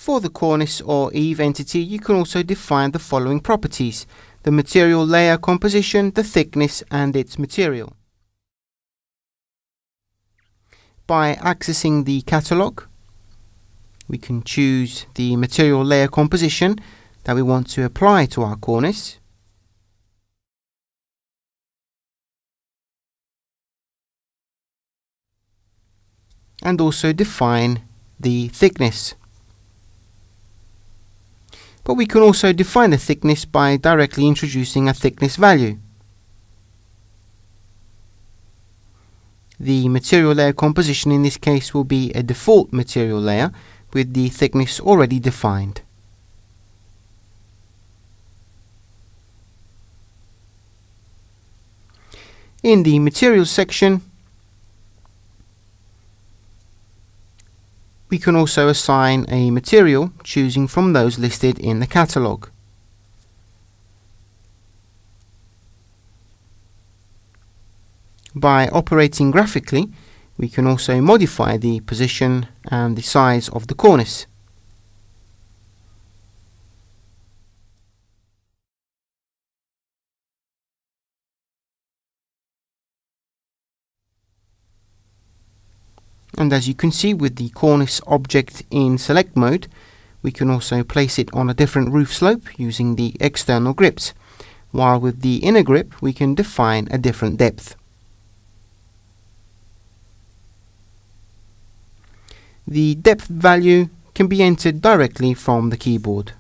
For the cornice or eave entity, you can also define the following properties: the material layer composition, the thickness and its material. By accessing the catalogue, we can choose the material layer composition that we want to apply to our cornice. And also define the thickness. But we can also define the thickness by directly introducing a thickness value. The material layer composition in this case will be a default material layer with the thickness already defined. In the materials section, we can also assign a material, choosing from those listed in the catalogue. By operating graphically, we can also modify the position and the size of the cornice. And as you can see, with the cornice object in select mode, we can also place it on a different roof slope using the external grips, while with the inner grip we can define a different depth. The depth value can be entered directly from the keyboard.